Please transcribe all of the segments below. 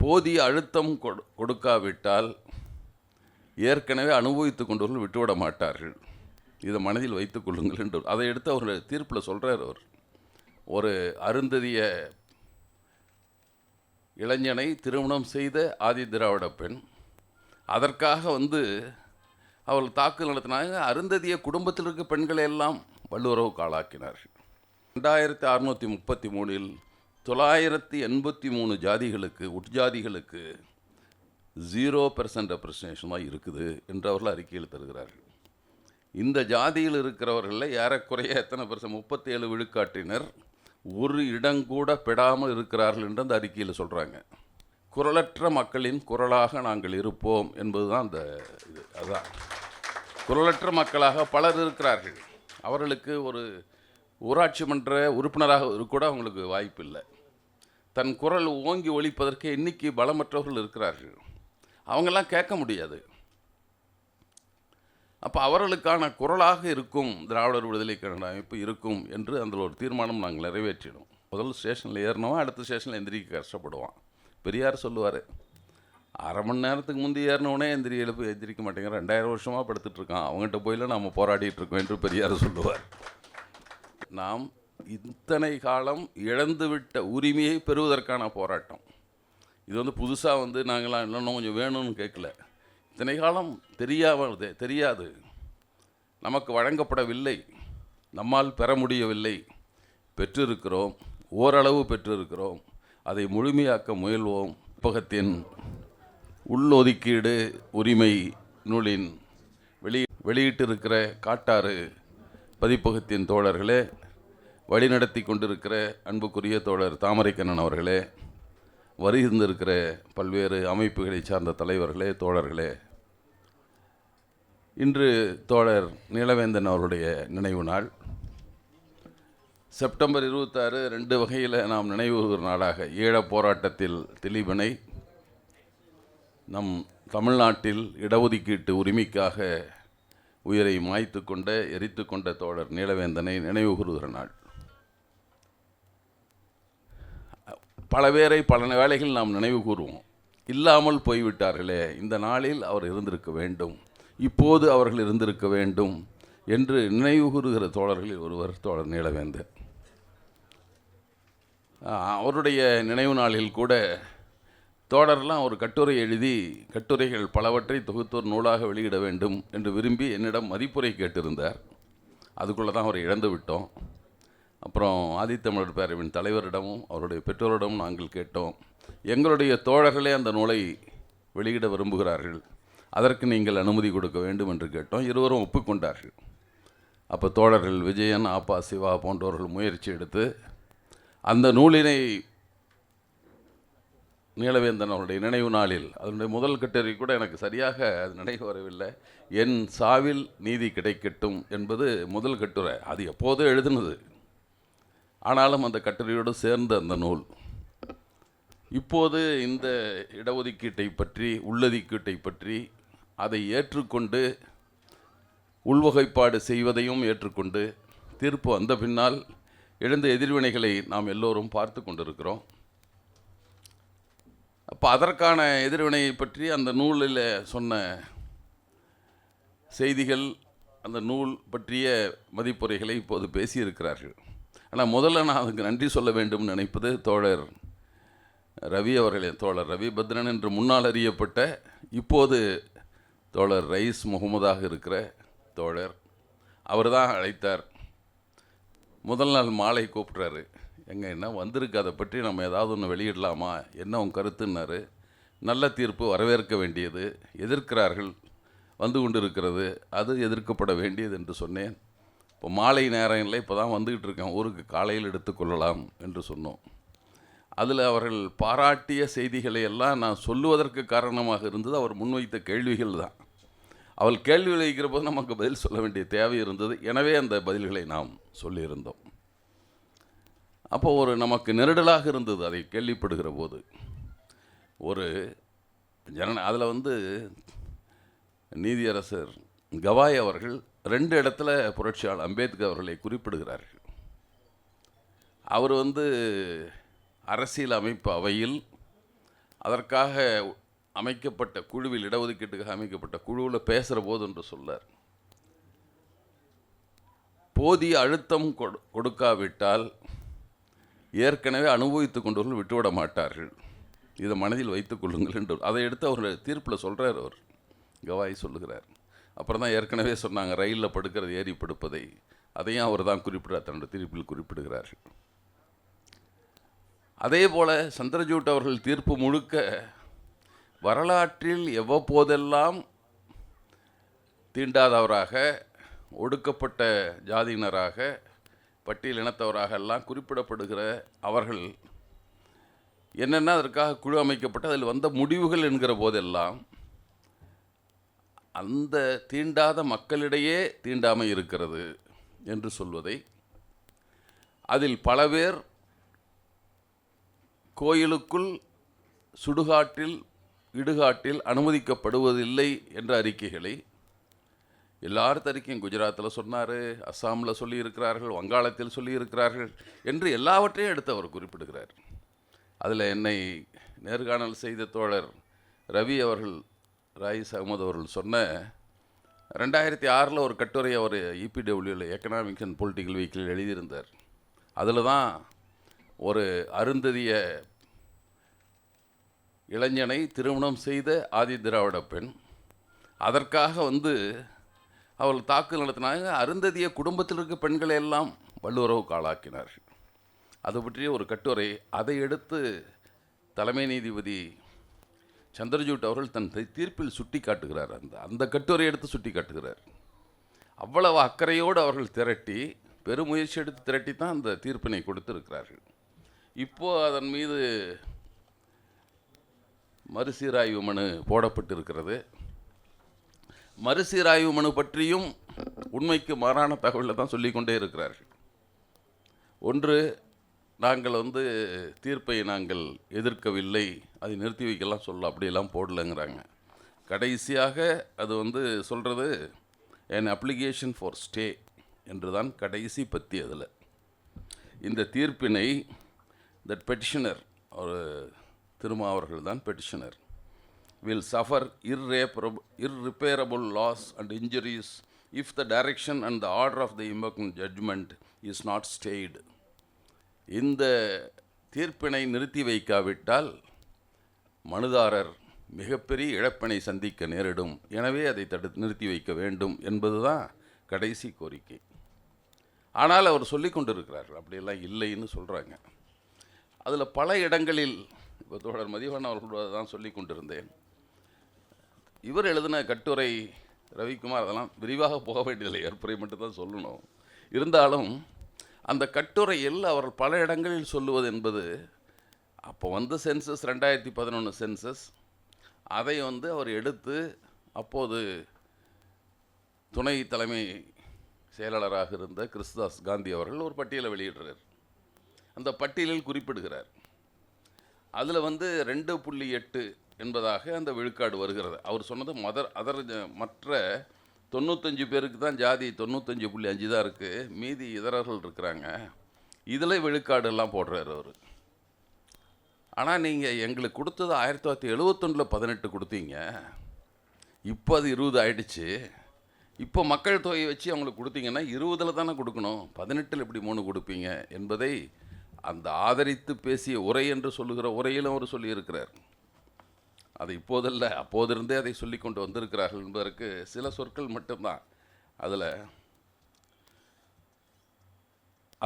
போதிய அழுத்தம் கொடுக்காவிட்டால் ஏற்கனவே அனுபவித்து கொண்டவர்கள் விட்டுவிட மாட்டார்கள். இதை மனதில் வைத்துக் கொள்ளுங்கள் என்று அதை எடுத்து அவர் தீர்ப்பில் சொல்கிறார். அவர் ஒரு அருந்ததிய இளைஞனை திருமணம் செய்த ஆதி திராவிட பெண், அதற்காக அவள் தாக்குதல் நடத்தினாங்க. அருந்ததிய குடும்பத்தில் இருக்க பெண்களை எல்லாம் வல்லுறவுக்கு ஆளாக்கினார்கள். 2633 983 ஜாதிகளுக்கு உட்ஜாதிகளுக்கு 0% ரெப்ரசன்டேஷன் தான் இருக்குது என்று அவர்கள் அறிக்கையில் தருகிறார்கள். இந்த ஜாதியில் இருக்கிறவர்களில் ஏறக்குறைய எத்தனை %? 37 விழுக்காட்டினர் ஒரு இடங்கூட பெடாமல் இருக்கிறார்கள் என்று அந்த அறிக்கையில் சொல்கிறாங்க. குரலற்ற மக்களின் குரலாக நாங்கள் இருப்போம் என்பதுதான் அந்த இது. அதுதான் குரலற்ற மக்களாக பலர் இருக்கிறார்கள். அவர்களுக்கு ஒரு ஊராட்சி மன்ற உறுப்பினராக கூட அவங்களுக்கு வாய்ப்பு இல்லை. தன் குரல் ஓங்கி ஒலிப்பதற்கு இன்னைக்கு பலமற்றவர்கள் இருக்கிறார்கள். அவங்கெல்லாம் கேட்க முடியாது. அப்போ அவர்களுக்கான குரலாக இருக்கும் திராவிடர் விடுதலை கழக அமைப்பு இருக்கும் என்று அதில் ஒரு தீர்மானம் நாங்கள் நிறைவேற்றினோம். முதல் ஸ்டேஷனில் ஏறினவன் அடுத்த ஸ்டேஷனில் எந்திரிக்க கஷ்டப்படுவான். பெரியார் சொல்லுவார், அரை மணி நேரத்துக்கு முந்தி ஏறினவனே எந்திரிக்க மாட்டேங்கிற, 2000 வருஷமாக படுத்துட்ருக்கான், அவங்ககிட்ட போயில நாம் போராடிட்டு இருக்கோம் என்று பெரியார் சொல்லுவார். நாம் இத்தனை காலம் இழந்துவிட்ட உரிமையை பெறுவதற்கான போராட்டம் இது. புதுசாக நாங்களாம் இன்னும் கொஞ்சம் வேணும்னு கேட்கல. இத்தனை காலம் தெரியாது, நமக்கு வழங்கப்படவில்லை, நம்மால் பெற முடியவில்லை, பெற்றிருக்கிறோம், ஓரளவு பெற்றிருக்கிறோம், அதை முழுமையாக்க முயல்வோம். புத்தகத்தின் உள்ளொதுக்கீடு உரிமை நூலின் வெளியிட்டிருக்கிற காட்டாறு பதிப்பகத்தின் தோழர்களே, வழிநடத்தி கொண்டிருக்கிற அன்புக்குரிய தோழர் தாமரைக்கண்ணன் அவர்களே, வருகின்றிருக்கிற பல்வேறு அமைப்புகளை சார்ந்த தலைவர்களே, தோழர்களே, இன்று தோழர் நீலவேந்தன் அவருடைய நினைவு நாள். செப்டம்பர் 26 2 வகையில் நாம் நினைவுகிற நாளாக ஈழப் போராட்டத்தில் திலீபனை, நம் தமிழ்நாட்டில் இடஒதுக்கீட்டு உரிமைக்காக உயிரை மாய்த்து கொண்ட எரித்து கொண்ட தோழர் நீலவேந்தனை நினைவு கூறுகிற நாள். பல பேரை பல வேளைகள் நாம் நினைவு கூறுவோம். இல்லாமல் போய்விட்டார்களே, இந்த நாளில் அவர் இருந்திருக்க வேண்டும், இப்போது அவர்கள் இருந்திருக்க வேண்டும் என்று நினைவு கூறுகிற தோழர்களில் ஒருவர் தோழர் நீலவேந்தன். அவருடைய நினைவு நாளில் கூட தோழர்லாம் ஒரு கட்டுரை எழுதி, கட்டுரைகள் பலவற்றை தொகுத்தோர் நூலாக வெளியிட வேண்டும் என்று விரும்பி என்னிடம் மதிப்புரை கேட்டிருந்தார். அதுக்குள்ளே தான் அவரை இழந்து விட்டோம். அப்புறம் ஆதித்தமிழர் பேரவையின் தலைவரிடமும் அவருடைய பெற்றோரிடமும் நாங்கள் கேட்டோம், எங்களுடைய தோழர்களே அந்த நூலை வெளியிட விரும்புகிறார்கள், அதற்கு நீங்கள் அனுமதி கொடுக்க வேண்டும் என்று கேட்டோம். இருவரும் ஒப்புக்கொண்டார்கள். அப்போ தோழர்கள் விஜயன், ஆப்பா, சிவா போன்றவர்கள் முயற்சி எடுத்து அந்த நூலினை நீலவேந்தன் அவருடைய நினைவு நாளில், அதனுடைய முதல் கட்டுரை கூட எனக்கு சரியாக அது நினைவு வரவில்லை, என் சாவில் நீதி கிடைக்கட்டும் என்பது முதல் கட்டுரை. அது எப்போதோ எழுதுனது, ஆனாலும் அந்த கட்டுரையோடு சேர்ந்த அந்த நூல் இப்போது இந்த இடஒதுக்கீட்டை பற்றி, உள்ளொதுக்கீட்டை பற்றி அதை ஏற்றுக்கொண்டு உள்வகைப்பாடு செய்வதையும் ஏற்றுக்கொண்டு தீர்ப்பு வந்த பின்னால் எழுந்த எதிர்வினைகளை நாம் எல்லோரும் பார்த்து கொண்டிருக்கிறோம். அப்போ அதற்கான எதிர்வினையை பற்றி அந்த நூலில் சொன்ன செய்திகள், அந்த நூல் பற்றிய மதிப்புரைகளை இப்போது பேசியிருக்கிறார்கள். ஆனால் முதல்ல நான் அதுக்கு நன்றி சொல்ல வேண்டும் நினைப்பது தோழர் ரவி அவர்களே. தோழர் ரவி பத்ரன் என்று முன்னால் அறியப்பட்ட, இப்போது தோழர் ரைஸ் முகமதாக இருக்கிற தோழர், அவர் தான் அழைத்தார். முதல் நாள் மாலை கூப்பிட்றாரு, என்ன வந்திருக்கு, அதை பற்றி நம்ம ஏதாவது ஒன்று வெளியிடலாமா, என்ன உன் கருத்துன்னாரு. நல்ல தீர்ப்பு, வரவேற்க வேண்டியது, எதிர்க்கிறார்கள், வந்து கொண்டிருக்கிறது, அது எதிர்க்கப்பட வேண்டியது என்று சொன்னேன். இப்போ மாலை நேரம் இல்லை, இப்போ தான் வந்துக்கிட்டு இருக்கேன், ஊருக்கு காலையில் எடுத்துக்கொள்ளலாம் என்று சொன்னோம். அதில் அவர்கள் பாராட்டிய செய்திகளை எல்லாம் நான் சொல்லுவதற்கு காரணமாக இருந்தது அவர் முன்வைத்த கேள்விகள் தான். அவள் கேள்வி வைக்கிற போது நமக்கு பதில் சொல்ல வேண்டிய தேவை இருந்தது. எனவே அந்த பதில்களை நாம் சொல்லியிருந்தோம். அப்போ ஒரு நமக்கு நெருடலாக இருந்தது அதை கேள்விப்படுகிற போது. ஒரு அதில் நீதியரசர் கவாய் அவர்கள் 2 இடத்துல புரட்சியாளர் அம்பேத்கர் அவர்களை குறிப்பிடுகிறார்கள். அவர் அரசியல் அமைப்பு அவையில் அதற்காக அமைக்கப்பட்ட குழுவில், இடஒதுக்கீட்டுக்காக அமைக்கப்பட்ட குழுவில் பேசுகிற போது என்று சொல்லார், போதிய அழுத்தம் கொடுக்காவிட்டால் ஏற்கனவே அனுபவித்து கொண்டவர்கள் விட்டுவிட மாட்டார்கள், இதை மனதில் வைத்துக் கொள்ளுங்கள் என்று அதை எடுத்து அவர் தீர்ப்பில் சொல்கிறார். அவர் கவாய் சொல்லுகிறார். அப்புறம் தான் ஏற்கனவே சொன்னாங்க ரயிலில் படுக்கிறது ஏறி படுப்பதை, அதையும் அவர் தான் குறிப்பிடுறார், தன்னுடைய தீர்ப்பில் குறிப்பிடுகிறார்கள். அதே போல் சந்திரசூட் அவர்கள் தீர்ப்பு முழுக்க வரலாற்றில் எவ்வப்போதெல்லாம் தீண்டாதவராக, ஒடுக்கப்பட்ட ஜாதியினராக, பட்டியல் இனத்தவராக எல்லாம் குறிப்பிடப்படுகிற அவர்கள் என்னென்ன அதற்காக குழு அமைக்கப்பட்டு அதில் வந்த முடிவுகள் என்கிற போதெல்லாம் அந்த தீண்டாத மக்களிடையே தீண்டாமை இருக்கிறது என்று சொல்வதை, அதில் பல பேர் கோயிலுக்குள் சுடுகாட்டில் இடுகாட்டில் அனுமதிக்கப்படுவதில்லை என்ற அறிக்கைகளை எல்லாரும் அறிக்கையும் குஜராத்தில் சொன்னார், அஸ்ஸாமில் சொல்லியிருக்கிறார்கள், வங்காளத்தில் சொல்லியிருக்கிறார்கள் என்று எல்லாவற்றையும் எடுத்து அவர் குறிப்பிடுகிறார். அதில் என்னை நேர்காணல் செய்த தோழர் ரவி அவர்கள், ராயிஸ் அகமது அவர்கள் சொன்ன 2006 ஒரு கட்டுரை அவர் EPWவில் எக்கனாமிக்ஸ் அண்ட் பொலிட்டிக்கல் வீக்கில் எழுதியிருந்தார். அதில் தான் ஒரு அருந்ததிய இளைஞனை திருமணம் செய்த ஆதி திராவிட பெண், அதற்காக அவள் தாக்குதல் நடத்தினாங்க. அருந்ததிய குடும்பத்தில் இருக்க பெண்களை எல்லாம் வல்லுறவுக்கு ஆளாக்கினார்கள். அது பற்றிய ஒரு கட்டுரை. அதை எடுத்து தலைமை நீதிபதி சந்திரசூட் அவர்கள் தன் தீர்ப்பில் சுட்டி காட்டுகிறார். அந்த கட்டுரை எடுத்து சுட்டி காட்டுகிறார். அவ்வளவு அக்கறையோடு அவர்கள் திரட்டி, பெருமுயற்சி எடுத்து திரட்டி தான் அந்த தீர்ப்பினை கொடுத்திருக்கிறார்கள். இப்போது அதன் மீது மறுசீராய்வு மனு போடப்பட்டிருக்கிறது. மறுசீராய்வு மனு பற்றியும் உண்மைக்கு மாறான தகவலை தான் சொல்லிக்கொண்டே இருக்கிறார்கள். ஒன்று, நாங்கள் தீர்ப்பை நாங்கள் எதிர்க்கவில்லை, அதை நிறுத்தி வைக்கலாம் சொல்ல, அப்படியெல்லாம் போடலைங்கிறாங்க. கடைசியாக அது சொல்கிறது an application for stay என்று தான் கடைசி பத்தி. அதில் இந்த தீர்ப்பினை தட் பெட்டிஷனர், ஒரு திருமாவர்கள் தான் petitioner, will suffer irreparable loss and injuries if the direction and the order of the impugned judgment is not stayed. இந்த தீர்ப்பினை நிறுத்தி வைக்காவிட்டால் மனுதாரர் மிகப்பெரிய இழப்பினை சந்திக்க நேரிடும், எனவே அதை நிறுத்தி வைக்க வேண்டும் என்பதுதான் கடைசி கோரிக்கை. ஆனால் அவர் சொல்லி கொண்டிருக்கிறார்கள் அப்படியெல்லாம் இல்லைன்னு சொல்கிறாங்க. அதில் பல இடங்களில், இப்போ தோழர் மதிவண்ணன் அவர்களோடு தான் சொல்லி கொண்டிருந்தேன், இவர் எழுதின கட்டுரை ரவிக்குமார், அதெல்லாம் விரிவாக போக வேண்டியதில்லை, ஏற்புரை மட்டும்தான் சொல்லணும். இருந்தாலும் அந்த கட்டுரையில் அவர் பல இடங்களில் சொல்லுவது என்பது, அப்போ சென்சஸ் 2011 சென்சஸ், அதை அவர் எடுத்து அப்போது துணை தலைமை செயலாளராக இருந்த கிறிஸ்தாஸ் காந்தி அவர்கள் ஒரு பட்டியலை வெளியிடுறார். அந்த பட்டியலில் குறிப்பிடுகிறார். அதில் 2.8 என்பதாக அந்த விழுக்காடு வருகிறது. அவர் சொன்னது மற்ற 95 பேருக்கு தான் ஜாதி 95.5 தான் இருக்குது, மீதி இதரர்கள் இருக்கிறாங்க, இதில் விழுக்காடெல்லாம் போடுறாரு அவர். ஆனால் நீங்கள் எங்களுக்கு கொடுத்தது 1971 18 கொடுத்தீங்க, இப்போ அது 20 ஆயிடுச்சு. இப்போ மக்கள் தொகையை வச்சு அவங்களுக்கு கொடுத்தீங்கன்னா 20 தானே கொடுக்கணும், 18 எப்படி 3 கொடுப்பீங்க என்பதை அந்த ஆதரித்து பேசிய உரை என்று சொல்லுகிற உரையிலும் அவர் சொல்லியிருக்கிறார். அது இப்போதல்ல, அப்போதிருந்தே அதை சொல்லி கொண்டு வந்திருக்கிறார்கள் என்பதற்கு சில சொற்கள் மட்டும்தான். அதில்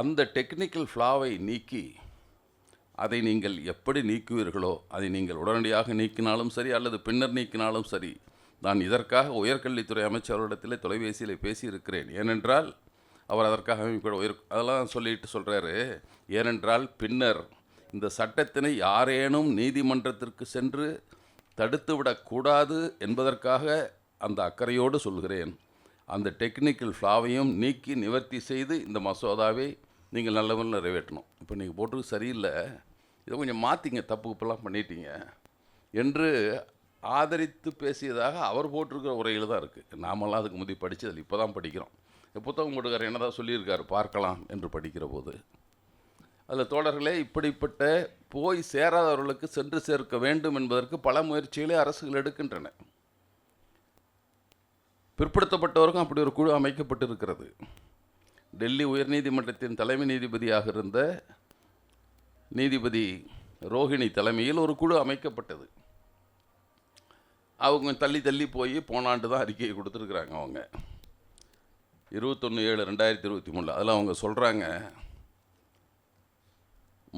அந்த டெக்னிக்கல் ஃப்ளாவை நீக்கி, அதை நீங்கள் எப்படி நீக்குவீர்களோ, அதை நீங்கள் உடனடியாக நீக்கினாலும் சரி அல்லது பின்னர் நீக்கினாலும் சரி, நான் இதற்காக உயர்கல்வித்துறை அமைச்சர்களிடத்திலே தொலைபேசியில் பேசியிருக்கிறேன். ஏனென்றால் அவர் அதற்காக அதெல்லாம் சொல்லிட்டு சொல்கிறாரு, ஏனென்றால் பின்னர் இந்த சட்டத்தினை யாரேனும் நீதிமன்றத்திற்கு சென்று தடுத்துவிடக்கூடாது என்பதற்காக அந்த அக்கறையோடு சொல்கிறேன். அந்த டெக்னிக்கல் ஃப்ளாவையும் நீக்கி நிவர்த்தி செய்து இந்த மசோதாவை நீங்கள் நல்லவர்கள் நிறைவேற்றணும். இப்போ நீங்கள் போட்டது சரியில்லை, இதை கொஞ்சம் மாற்றிங்க, தப்பு குப்பெல்லாம் பண்ணிட்டீங்க என்று ஆதரித்து பேசியதாக அவர் போட்டிருக்கிற உரையில் தான் இருக்குது. நாமெல்லாம் அதுக்கு முந்தி படித்ததில் இப்போ தான் படிக்கிறோம். புத்தகம் போட்டுக்கார் என்ன தான் சொல்லியிருக்காரு பார்க்கலாம் என்று படிக்கிற போது. அதில் தோழர்களே, இப்படிப்பட்ட போய் சேராதவர்களுக்கு சென்று சேர்க்க வேண்டும் என்பதற்கு பல முயற்சிகளை அரசுகள் எடுக்கின்றன. பிற்படுத்தப்பட்டவருக்கும் அப்படி ஒரு குழு அமைக்கப்பட்டிருக்கிறது. டெல்லி உயர்நீதிமன்றத்தின் தலைமை நீதிபதியாக இருந்த நீதிபதி ரோஹிணி தலைமையில் ஒரு குழு அமைக்கப்பட்டது. அவங்க தள்ளி தள்ளி போய் போன ஆண்டு தான் அறிக்கையை கொடுத்துருக்குறாங்க. அவங்க 21/7/2023 அதில் அவங்க சொல்கிறாங்க,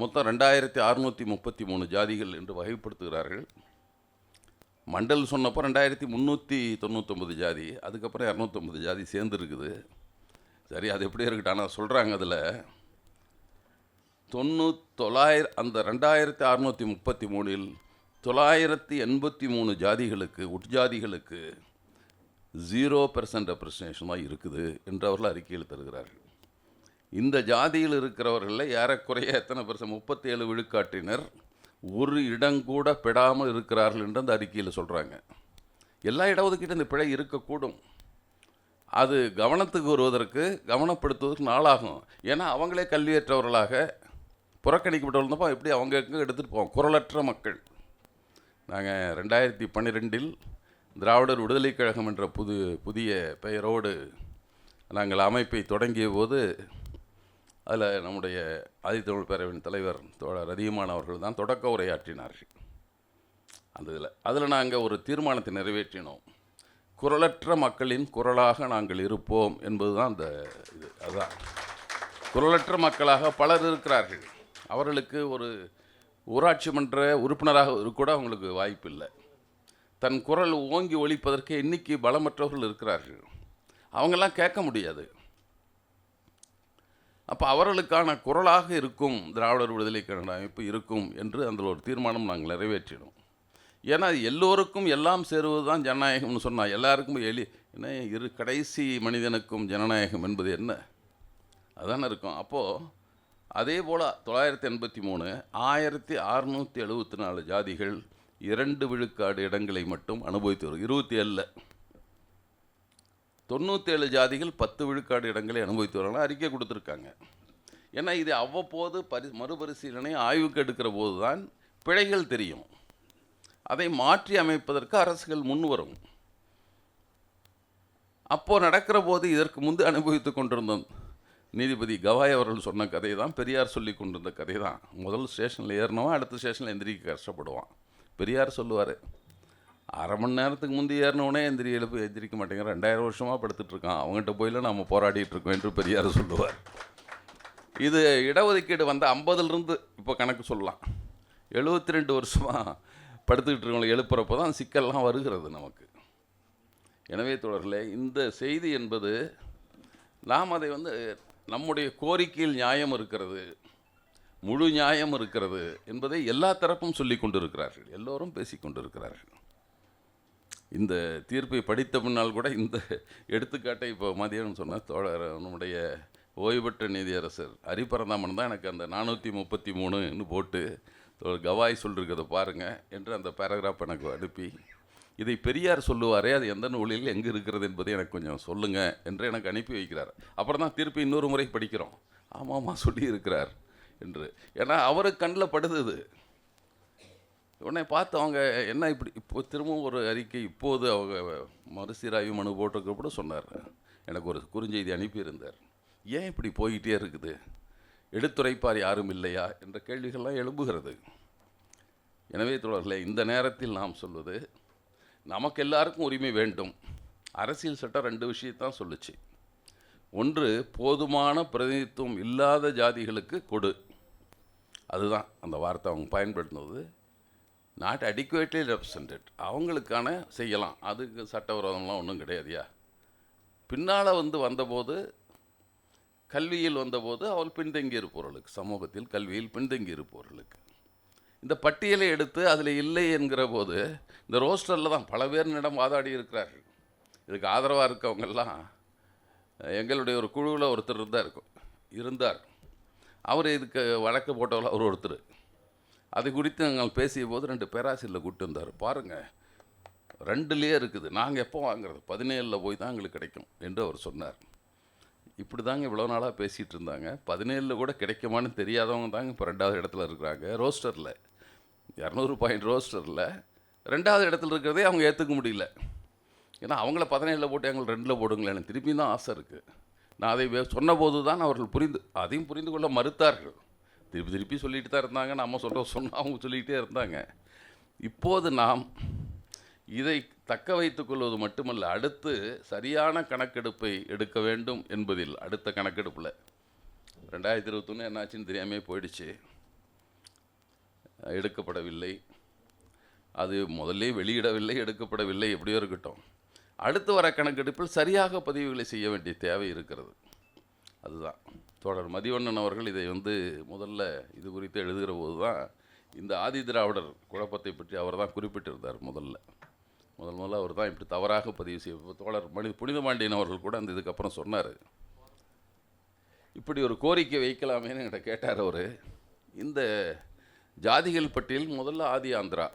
மொத்தம் 2633 ஜாதிகள் என்று வகைப்படுத்துகிறார்கள். மண்டல் சொன்னப்போ 2399 ஜாதி, அதுக்கப்புறம் 250 ஜாதி சேர்ந்துருக்குது. சரி, அது எப்படி இருக்கட்டும். ஆனால் சொல்கிறாங்க, அதில் 900 அந்த 2633இல் 983 ஜாதிகளுக்கு உட்ஜாதிகளுக்கு 0% ரெப்ரசன்டேஷன் தான் இருக்குது என்று அவர்கள் அறிக்கையில் தருகிறார்கள். இந்த ஜாதியில் இருக்கிறவர்களில் ஏறக்குறைய எத்தனை %? 37 விழுக்காட்டினர் ஒரு இடங்கூட பெடாமல் இருக்கிறார்கள் என்று அந்த அறிக்கையில் சொல்கிறாங்க. எல்லா இடஒதுக்கீட்டு இந்த பிழை இருக்கக்கூடும். அது கவனத்துக்கு வருவதற்கு, கவனப்படுத்துவதற்கு நாளாகும். ஏன்னா அவங்களே கல்வியற்றவர்களாக புறக்கணிக்கப்பட்டவர்கள் எப்படி அவங்க எங்கே எடுத்துகிட்டு போவோம். குரலற்ற மக்கள். நாங்கள் 2012இல் திராவிடர் விடுதலைக் கழகம் என்ற புதிய பெயரோடு நாங்கள் அமைப்பை தொடங்கிய போது அதில் நம்முடைய ஆதித்தமிழ் பேரவையின் தலைவர் தோழர் அதிகமான அவர்கள் தான் தொடக்க உரையாற்றினார்கள். அதில் நாங்கள் ஒரு தீர்மானத்தை நிறைவேற்றினோம். குரலற்ற மக்களின் குரலாக நாங்கள் இருப்போம் என்பது தான் அந்த இது. அதுதான், குரலற்ற மக்களாக பலர் இருக்கிறார்கள். அவர்களுக்கு ஒரு ஊராட்சி மன்ற உறுப்பினராக கூட அவங்களுக்கு வாய்ப்பு இல்லை. தன் குரல் ஓங்கி ஒலிப்பதற்கு இன்னைக்கு பலமற்றவர்கள் இருக்கிறார்கள். அவங்கெல்லாம் கேட்க முடியாது. அப்போ அவர்களுக்கான குரலாக இருக்கும் திராவிடர் விடுதலைக் கழக அமைப்பு இருக்கும் என்று அதில் ஒரு தீர்மானம் நாங்கள் நிறைவேற்றினோம். ஏன்னா எல்லோருக்கும் எல்லாம் சேருவது தான் ஜனநாயகம்னு சொன்னால், எல்லாருக்கும் என்ன கடைசி மனிதனுக்கும் ஜனநாயகம் என்பது என்ன? அதானே இருக்கும். அப்போது அதே போல் 983 1674 ஜாதிகள் 2 விழுக்காடு இடங்களை மட்டும் அனுபவித்து வரும். 27 97 ஜாதிகள் 10 விழுக்காடு இடங்களை அனுபவித்து வரலாம் அறிக்கை கொடுத்துருக்காங்க. ஏன்னா இது அவ்வப்போது மறுபரிசீலனை ஆய்வுக்கு எடுக்கிற போது தான் பிழைகள் தெரியும். அதை மாற்றி அமைப்பதற்கு அரசுகள் முன் வரும். அப்போது நடக்கிற போது இதற்கு முன்பு அனுபவித்து கொண்டிருந்தோம். நீதிபதி கவாய் அவர்கள் சொன்ன கதை தான் பெரியார் சொல்லி கொண்டிருந்த கதை தான். முதல் ஸ்டேஷனில் ஏறினவன் அடுத்த ஸ்டேஷனில் எந்திரிக்க கஷ்டப்படுவான். பெரியார் சொல்லுவார், அரை மணி நேரத்துக்கு முந்தி ஏறினவனே எந்திரிக்க மாட்டேங்கிற, 2000 வருஷமாக படுத்துட்ருக்கான், அவங்ககிட்ட போயில நம்ம போராடிட்டு இருக்கோம் என்று பெரியார் சொல்லுவார். இது இடஒதுக்கீடு வந்த 50லேருந்து இப்போ கணக்கு சொல்லலாம். 72 வருஷமாக படுத்துக்கிட்டு இருக்கவங்களை எழுப்புறப்போ தான் சிக்கல்லாம் வருகிறது நமக்கு. எனவே தொடர்களே, இந்த செய்தி என்பது நாம் அதை நம்முடைய கோரிக்கையில் நியாயம் இருக்கிறது, முழு நியாயம் இருக்கிறது என்பதை எல்லா தரப்பும் சொல்லி கொண்டிருக்கிறார்கள், எல்லோரும் பேசி கொண்டிருக்கிறார்கள். இந்த தீர்ப்பை படித்த பின்னால் கூட இந்த எடுத்துக்காட்டை இப்போ மதியம் சொன்ன தோழர் நம்முடைய ஓய்வு பெற்ற நீதியரசர் ஹரிபரந்தாமன் தான் எனக்கு அந்த 433ன்னு போட்டு கவாய் சொல்லிருக்கிறத பாருங்கள் என்று அந்த பேராகிராஃப் எனக்கு அனுப்பி, இதை பெரியார் சொல்லுவாரே, அது எந்த நூலில் எங்கே இருக்கிறது என்பதை எனக்கு கொஞ்சம் சொல்லுங்கள் என்று எனக்கு அனுப்பி வைக்கிறார். அப்புறம் தான் திருப்பி இன்னொரு முறை படிக்கிறோம், ஆமாம்மா சொல்லி இருக்கிறார் என்று. ஏன்னா அவருக்கு கண்ணில் படுது. உடனே பார்த்து அவங்க என்ன இப்போ திரும்பவும் ஒரு அறிக்கை இப்போது அவங்க மறுசீராய்வு மனு போட்டிருக்க கூட சொன்னார். எனக்கு ஒரு குறுஞ்செய்தி அனுப்பியிருந்தார். ஏன் இப்படி போய்கிட்டே இருக்குது, எடுத்துரைப்பார் யாரும் இல்லையா என்ற கேள்விகள்லாம் எழும்புகிறது. எனவே தொடர்களே, இந்த நேரத்தில் நாம் சொல்வது, நமக்கு எல்லாருக்கும் உரிமை வேண்டும். அரசியல் சட்டம் 2 விஷயத்தான் சொல்லுச்சு. ஒன்று, போதுமான பிரதிநிதித்துவம் இல்லாத ஜாதிகளுக்கு கொடு, அதுதான் அந்த வார்த்தை அவங்க பயன்படுத்தினது. நாட் அடிக்குவேட்லி ரெப்ரசன்டட், அவங்களுக்கான செய்யலாம், அதுக்கு சட்டவிரோதம்லாம் ஒன்றும் கிடையாதுயா. பின்னால் வந்தபோது கல்வியில் வந்தபோது அவள் பின்தங்கி இருப்பவர்களுக்கு, சமூகத்தில் கல்வியில் பின்தங்கி இருப்பவர்களுக்கு இந்த பட்டியலை எடுத்து அதில் இல்லை என்கிற போது இந்த ரோஸ்டரில் தான் பல பேர் என்னிடம் வாதாடி இருக்கிறார்கள். இதுக்கு ஆதரவாக இருக்கவங்கெல்லாம் எங்களுடைய ஒரு குழுவில் ஒருத்தர் இருந்தார். அவர் இதுக்கு வழக்கு போட்டவர்கள் அவர் ஒருத்தர். அது குறித்து நாங்கள் பேசிய போது 2 பேராசிரியரில் கூப்பிட்டு வந்தார். பாருங்கள், 2லேயே இருக்குது, நாங்கள் எப்போ வாங்குறது, 17ல் போய் தான் எங்களுக்கு கிடைக்கும் என்று அவர் சொன்னார். இப்படி தாங்க இவ்வளோ நாளாக பேசிகிட்டு இருந்தாங்க. 17 கூட கிடைக்குமான்னு தெரியாதவங்க தாங்க இப்போ 2வது இடத்துல இருக்கிறாங்க. ரோஸ்டரில் 200 பாயிண்ட் ரோஸ்டரில் 2வது இடத்துல இருக்கிறதே அவங்க ஏற்றுக்க முடியல. ஏன்னா அவங்கள 17 போட்டு எங்களை 2 போடுங்களேன்னு திருப்பி தான் ஆசை இருக்குது. நான் அதை சொன்னபோது தான் அவர்கள் அதையும் புரிந்து கொள்ள மறுத்தார்கள். திருப்பி திருப்பி சொல்லிட்டு தான் இருந்தாங்க. நம்ம சொன்னால் அவங்க சொல்லிக்கிட்டே இருந்தாங்க. இப்போது நாம் இதை தக்க வைத்துக் கொள்வது மட்டுமல்ல, அடுத்து சரியான கணக்கெடுப்பை எடுக்க வேண்டும் என்பதில் அடுத்த கணக்கெடுப்பில் 2021 என்னாச்சுன்னு தெரியாமே போயிடுச்சு, எடுக்கப்படவில்லை. அது முதல்ல வெளியிடவில்லை, எடுக்கப்படவில்லை, எப்படியோ இருக்கட்டும். அடுத்து வர கணக்கெடுப்பில் சரியாக பதிவுகளை செய்ய வேண்டிய தேவை இருக்கிறது. அதுதான் தோழர் மதிவண்ணன் அவர்கள் இதை முதல்ல இது குறித்து எழுதுகிற போது தான் இந்த ஆதி திராவிடர் குழப்பத்தை பற்றி அவர் தான் குறிப்பிட்டிருந்தார். முதல்ல அவர் தான் இப்படி தவறாக பதிவு செய்ய தோழர் புனிதபாண்டியன் அவர்கள் கூட அந்த இதுக்கப்புறம் சொன்னார். இப்படி ஒரு கோரிக்கை வைக்கலாமேன்னு என்கிட்ட கேட்டார் அவர். இந்த ஜாதிகள் பட்டியல் முதல்ல ஆதி ஆந்திரா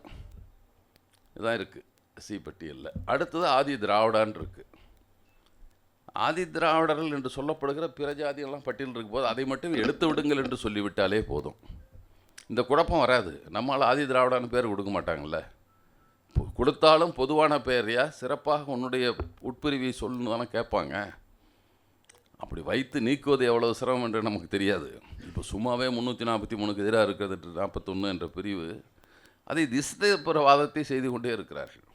இதான் இருக்குது சி பட்டியலில், அடுத்தது ஆதி திராவிடான் இருக்குது. ஆதி திராவிடர்கள் என்று சொல்லப்படுகிற பிற ஜாதிகள்லாம் பட்டியல் இருக்கும் போது அதை மட்டும் எடுத்து விடுங்கள் என்று சொல்லிவிட்டாலே போதும், இந்த குழப்பம் வராது. நம்மளால் ஆதி திராவிடான்னு பேர் கொடுக்க மாட்டாங்கள்ல, கொடுத்தாலும் பொதுவான பெயரையா சிறப்பாக உன்னுடைய உட்பிரிவை சொல்லணுன்னு தானே கேட்பாங்க. அப்படி வைத்து நீக்குவது எவ்வளவு சிரமம் என்று நமக்கு தெரியாது. இப்போ சும்மாவே 343க்கு எதிராக இருக்கிறது 41 என்ற பிரிவு அதை திசைப்புறவாதத்தை செய்து கொண்டே இருக்கிறார்கள்.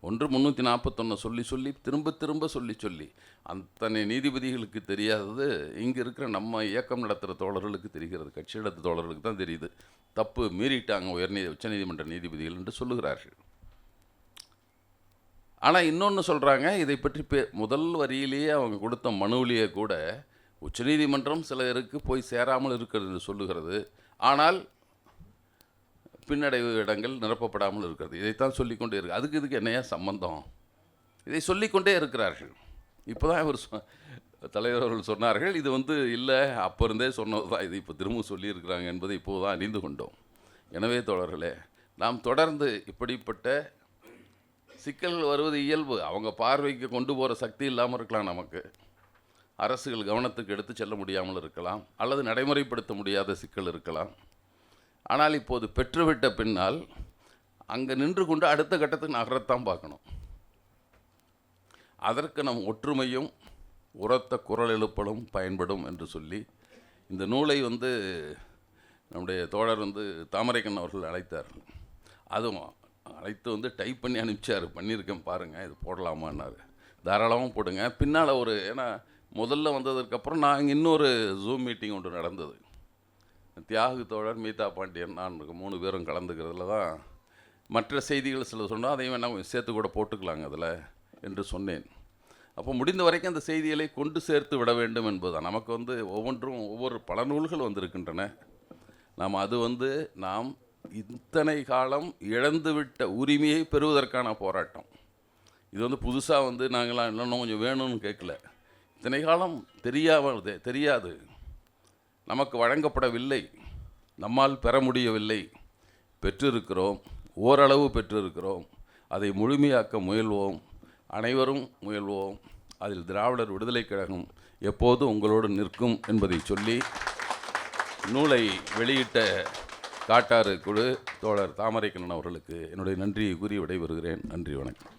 341 சொல்லி திரும்ப சொல்லி அத்தனை நீதிபதிகளுக்கு தெரியாதது இங்கே இருக்கிற நம்ம இயக்கம் நடத்துகிற தோழர்களுக்கு தெரிகிறது, கட்சி நடத்துகிற தோழர்களுக்கு தான் தெரியுது. தப்பு மீறிட்டாங்க உச்சநீதிமன்ற நீதிபதிகள் என்று சொல்லுகிறார்கள். ஆனால் இன்னொன்று சொல்கிறாங்க, இதை பற்றி முதல் வரியிலேயே அவங்க கொடுத்த மனுவிலேயே கூட உச்சநீதிமன்றம் சிலருக்கு போய் சேராமல் இருக்கிறது என்று சொல்லுகிறது, ஆனால் பின்னடைவு இடங்கள் நிரப்பப்படாமல் இருக்கிறது. இதைத்தான் சொல்லிக்கொண்டே இருக்கு. அதுக்கு இதுக்கு என்னையா சம்பந்தம்? இதை சொல்லிக்கொண்டே இருக்கிறார்கள். இப்போ தான் இவர் தலைவர் அவர்கள் சொன்னார்கள், இது இல்லை அப்போ இருந்தே சொன்னது தான், இது இப்போ திரும்ப சொல்லியிருக்கிறாங்க என்பதை இப்போது தான் அறிந்து கொண்டோம். எனவே தோழர்களே, நாம் தொடர்ந்து இப்படிப்பட்ட சிக்கல்கள் வருவது இயல்பு. அவங்க பார்வைக்கு கொண்டு போகிற சக்தி இல்லாமல் இருக்கலாம், நமக்கு அரசுகள் கவனத்துக்கு எடுத்து செல்ல முடியாமல் இருக்கலாம், அல்லது நடைமுறைப்படுத்த முடியாத சிக்கல் இருக்கலாம். ஆனால் இப்போது பெற்றுவிட்ட பின்னால் அங்கே நின்று கொண்டு அடுத்த கட்டத்துக்கு நகரத்தான் பார்க்கணும். அதற்கு நம் ஒற்றுமையும் உரத்த குரல் எழுப்பலும் பயன்படும் என்று சொல்லி இந்த நூலை நம்முடைய தோழர் தாமரைக்கண்ணன் அவர்கள் அழைத்தார்கள். அதுவும் அழைத்து டைப் பண்ணி அனுப்பிச்சார். பண்ணியிருக்கேன் பாருங்கள், இது போடலாமான்னாரு. தாராளமாக போடுங்க. பின்னால் ஏன்னா முதல்ல வந்ததுக்கப்புறம் நான் இன்னொரு ஜூம் மீட்டிங் ஒன்று நடந்தது. தியாகு தோழர், மீதா பாண்டியன், நான் 3 பேரும் கலந்துக்கிறதுல தான் மற்ற செய்திகள் சில சொன்னால் அதையும் வேணால் சேர்த்து கூட போட்டுக்கலாங்க அதில் என்று சொன்னேன். அப்போ முடிந்த வரைக்கும் அந்த செய்திகளை கொண்டு சேர்த்து விட வேண்டும் என்பதுதான். நமக்கு ஒவ்வொன்றும் ஒவ்வொரு பல நூல்கள் வந்திருக்கின்றன. நாம் இத்தனை காலம் இழந்துவிட்ட உரிமையை பெறுவதற்கான போராட்டம். இது புதுசாக நாங்களாம் இன்னும் கொஞ்சம் வேணும்னு கேட்கல. இத்தனை காலம் தெரியாது, நமக்கு வழங்கப்படவில்லை, நம்மால் பெற முடியவில்லை, பெற்றிருக்கிறோம், ஓரளவு பெற்றிருக்கிறோம். அதை முழுமையாக்க முயல்வோம், அனைவரும் முயல்வோம். அதில் திராவிடர் விடுதலைக் கழகம் எப்போதும் உங்களோடு நிற்கும் என்பதை சொல்லி நூலை வெளியிட்ட காட்டாறு குழு தோழர் தாமரைக்கண்ணன் அவர்களுக்கு என்னுடைய நன்றியை கூறி விடைபெறுகிறேன். நன்றி, வணக்கம்.